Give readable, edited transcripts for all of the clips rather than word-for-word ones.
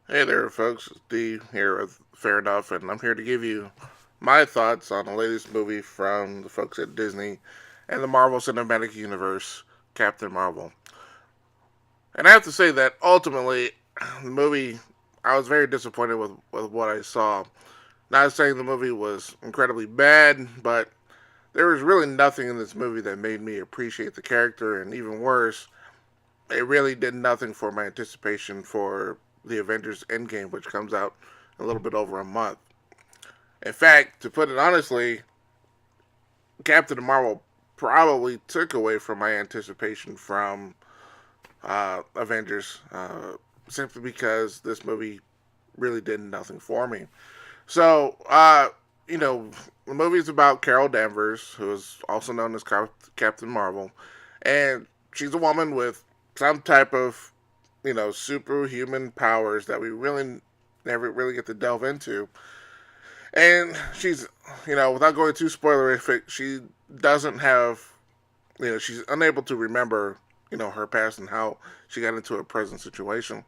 Hey there, folks. It's D here with Fair Enough, and I'm here to give you my thoughts on the latest movie from the folks at Disney and the Marvel Cinematic Universe, Captain Marvel. And I have to say that ultimately, the movie, I was very disappointed with what I saw. Not saying the movie was incredibly bad, but there was really nothing in this movie that made me appreciate the character, and even worse, it really did nothing for my anticipation for the Avengers Endgame, which comes out in a little bit over a month. In fact, to put it honestly, Captain Marvel probably took away from my anticipation from Avengers, simply because this movie really did nothing for me. So, you know, the movie is about Carol Danvers, who is also known as Captain Marvel, and she's a woman with some type of, superhuman powers that we really never really get to delve into. And she's, without going too spoilerific, she doesn't have, she's unable to remember, her past and how she got into her present situation.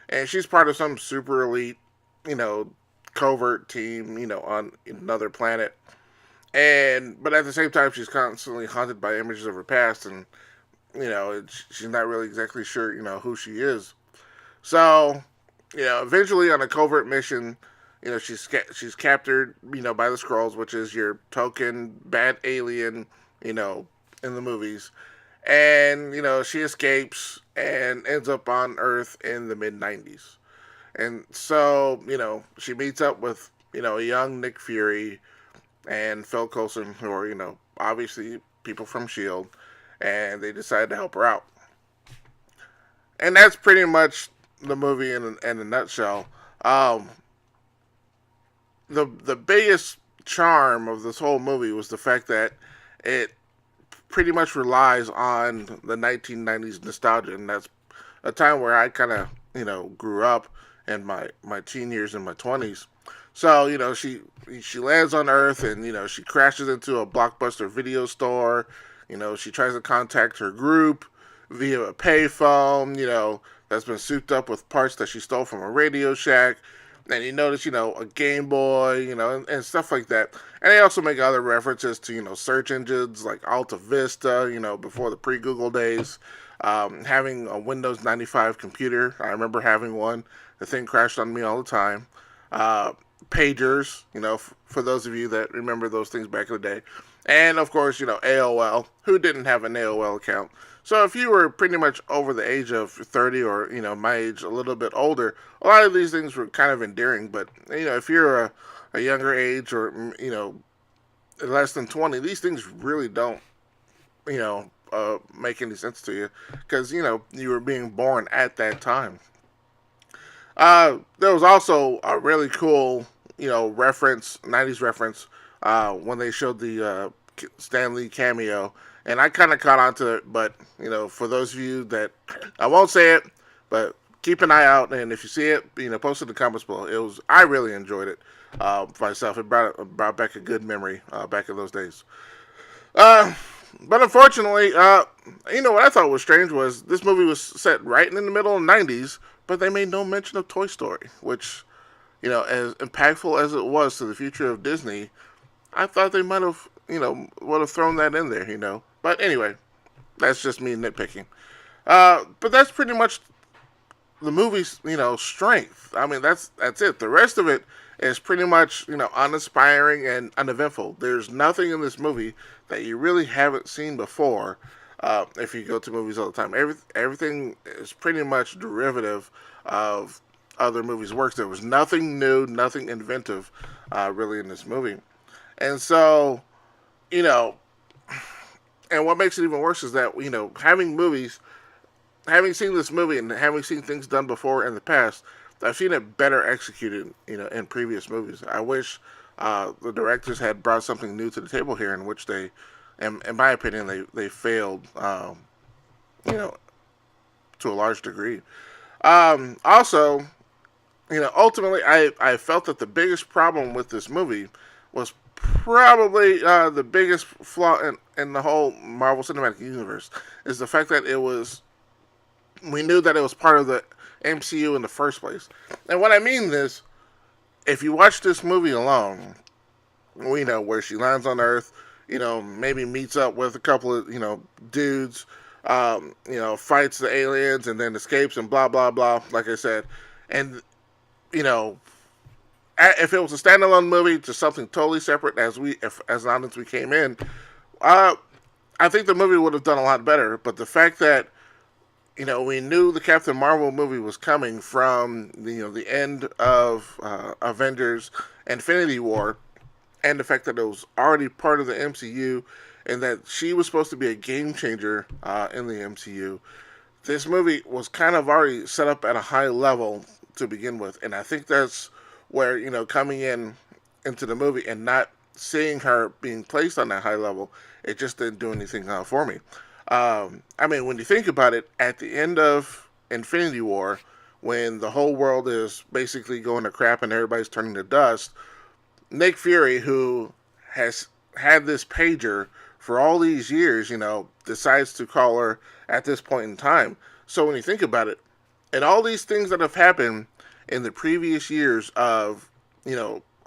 And she's part of some super elite, you know, covert team, on another planet. And but at the same time, she's constantly haunted by images of her past, and she's not really exactly sure, who she is. So, eventually on a covert mission, she's captured, by the Skrulls, which is your token bad alien, you know, in the movies, and she escapes and ends up on Earth in the mid '90s. And so, she meets up with, a young Nick Fury and Phil Coulson, who are, obviously people from S.H.I.E.L.D., and they decide to help her out. And that's pretty much the movie in a nutshell. Um, the biggest charm of this whole movie was the fact that it pretty much relies on the 1990s nostalgia, and that's a time where I kind of grew up in my teen years and my 20s. So she lands on Earth, and she crashes into a Blockbuster video store. She tries to contact her group via a payphone. That's been souped up with parts that she stole from a Radio Shack. And you notice, a Game Boy, and stuff like that. And they also make other references to, search engines like Alta Vista, before the pre-Google days. Having a Windows 95 computer, I remember having one. The thing crashed on me all the time. Uh, Pagers, for those of you that remember those things back in the day. And of course, AOL. Who didn't have an AOL account? So if you were pretty much over the age of 30, or my age, a little bit older, a lot of these things were kind of endearing. But if you're a younger age, or less than 20, these things really don't make any sense to you, because you were being born at that time. There was also a really cool, reference, '90s reference, when they showed the Stan Lee cameo, and I kind of caught on to it. But for those of you that, I won't say it, but keep an eye out, and if you see it, post in the comments below. I really enjoyed it myself. It brought back a good memory back in those days. Uh, but unfortunately, what I thought was strange was this movie was set right in the middle of the '90s, but they made no mention of Toy Story, which, as impactful as it was to the future of Disney, I thought they might have, would have thrown that in there, But anyway, that's just me nitpicking. But that's pretty much the movie's, strength. I mean, that's it. The rest of it is pretty much, uninspiring and uneventful. There's nothing in this movie that you really haven't seen before. If you go to movies all the time, everything is pretty much derivative of other movies' works. There was nothing new, nothing inventive, really in this movie. And so, you know, and what makes it even worse is that having seen this movie and having seen things done before in the past, I've seen it better executed, in previous movies. I wish the directors had brought something new to the table here, in which they, in my opinion, they failed, you know, to a large degree. Also, ultimately, I felt that the biggest problem with this movie was probably the biggest flaw in the whole Marvel Cinematic Universe is the fact that we knew that it was part of the MCU in the first place. And what I mean is, if you watch this movie alone, we know where she lands on Earth, maybe meets up with a couple of, dudes, fights the aliens and then escapes and blah, blah, blah, like I said. And, you know, if it was a standalone movie to something totally separate as long as we came in, uh, I think the movie would have done a lot better. But the fact that we knew the Captain Marvel movie was coming from the end of Avengers Infinity War, and the fact that it was already part of the MCU, and that she was supposed to be a game changer in the MCU. This movie was kind of already set up at a high level to begin with, and I think that's where coming into the movie and not seeing her being placed on that high level, it just didn't do anything for me. I mean, when you think about it, at the end of Infinity War, when the whole world is basically going to crap and everybody's turning to dust, Nick Fury, who has had this pager for all these years, decides to call her at this point in time. So when you think about it, and all these things that have happened in the previous years of,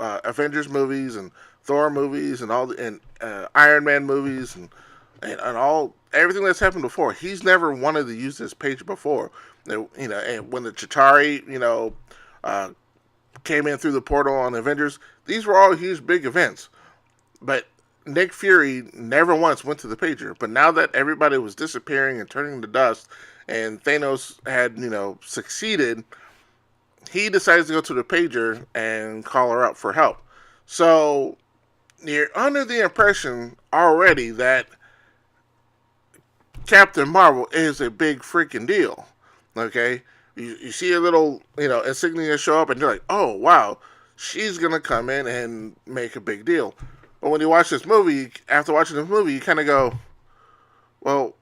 Avengers movies and Thor movies and Iron Man movies and all everything that's happened before, he's never wanted to use this pager before. And when the Chitauri, uh, came in through the portal on Avengers, these were all huge, big events. But Nick Fury never once went to the pager. But now that everybody was disappearing and turning to dust, and Thanos had, succeeded, he decides to go to the pager and call her up for help. So you're under the impression already that Captain Marvel is a big freaking deal. Okay? You see a little, insignia show up, and you're like, oh, wow, she's going to come in and make a big deal. But when you watch this movie, after watching this movie, you kind of go, well,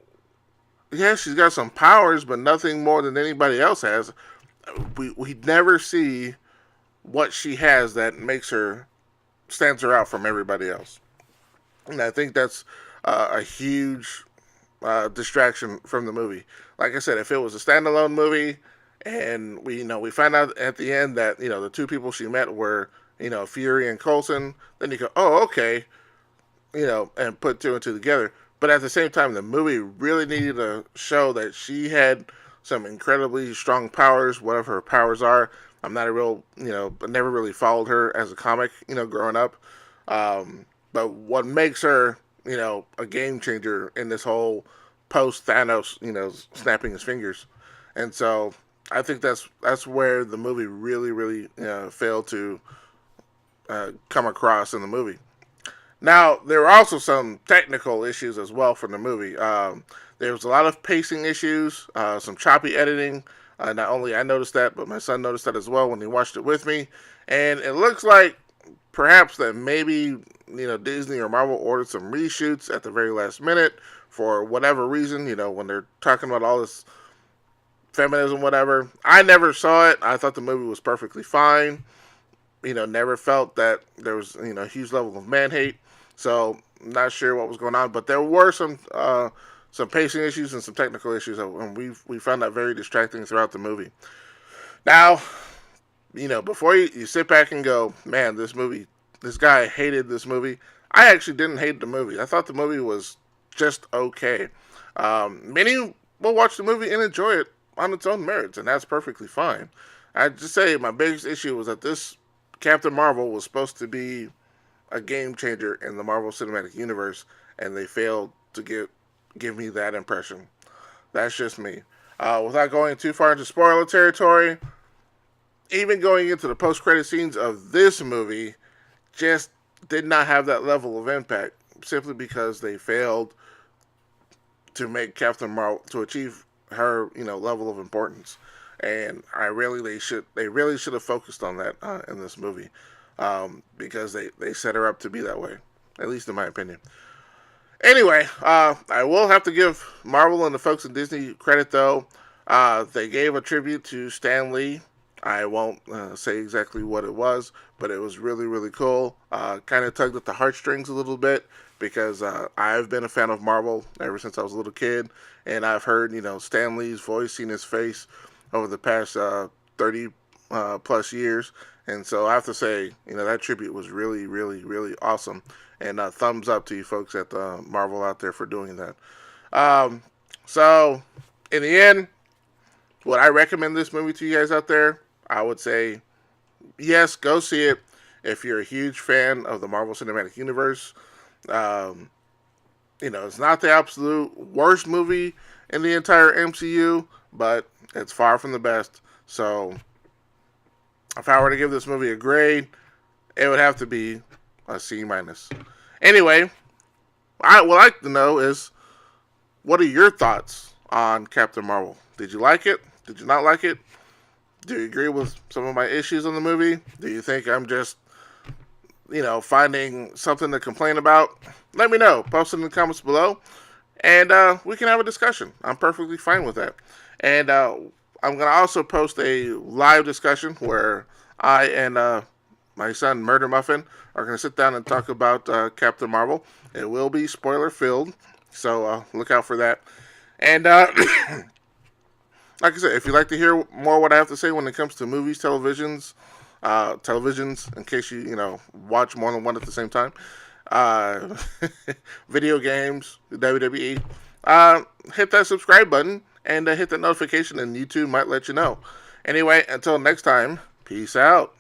yeah, she's got some powers, but nothing more than anybody else has. We never see what she has that stands her out from everybody else. And I think that's a huge distraction from the movie. Like I said, if it was a standalone movie, and we find out at the end that the two people she met were Fury and Coulson, then you go, oh, okay, and put two and two together. But at the same time, the movie really needed to show that she had some incredibly strong powers, whatever her powers are. I'm not a real, never really followed her as a comic, growing up. But what makes her, a game changer in this whole post Thanos, snapping his fingers. And so I think that's where the movie really, really failed to come across in the movie. Now, there were also some technical issues as well from the movie. There was a lot of pacing issues, some choppy editing. Not only I noticed that, but my son noticed that as well when he watched it with me. And it looks like perhaps that maybe Disney or Marvel ordered some reshoots at the very last minute for whatever reason. When they're talking about all this feminism, whatever. I never saw it. I thought the movie was perfectly fine. Never felt that there was a huge level of man hate. So not sure what was going on, but there were some pacing issues and some technical issues, and we found that very distracting throughout the movie. Now, before you sit back and go, man, this guy hated this movie. I actually didn't hate the movie. I thought the movie was just okay. Many will watch the movie and enjoy it on its own merits, and that's perfectly fine. I'd just say my biggest issue was that this Captain Marvel was supposed to be a game changer in the Marvel Cinematic Universe, and they failed to give me that impression. That's just me. Without going too far into spoiler territory, even going into the post-credit scenes of this movie just did not have that level of impact, simply because they failed to make Captain Marvel to achieve her level of importance. And they really should have focused on that in this movie, because they set her up to be that way, at least in my opinion. Anyway, I will have to give Marvel and the folks at Disney credit, though. They gave a tribute to Stan Lee. I won't say exactly what it was, but it was really, really cool. Kind of tugged at the heartstrings a little bit, because I've been a fan of Marvel ever since I was a little kid, and I've heard Stan Lee's voice, seen his face over the past 30 plus years. And so I have to say, that tribute was really, really, really awesome. And thumbs up to you folks at Marvel out there for doing that. Um, so, in the end, would I recommend this movie to you guys out there? I would say yes, go see it if you're a huge fan of the Marvel Cinematic Universe. Um, it's not the absolute worst movie in the entire MCU, but it's far from the best. So, if I were to give this movie a grade, it would have to be a C minus. Anyway, what I would like to know is, what are your thoughts on Captain Marvel? Did you like it? Did you not like it? Do you agree with some of my issues in the movie? Do you think I'm just, finding something to complain about? Let me know. Post it in the comments below, and we can have a discussion. I'm perfectly fine with that. And I'm going to also post a live discussion where I and my son, Murder Muffin, are going to sit down and talk about Captain Marvel. It will be spoiler-filled, so look out for that. And like I said, if you'd like to hear more what I have to say when it comes to movies, televisions, in case you watch more than one at the same time, uh, video games, WWE, hit that subscribe button and hit that notification, and YouTube might let you know. Anyway, until next time, peace out.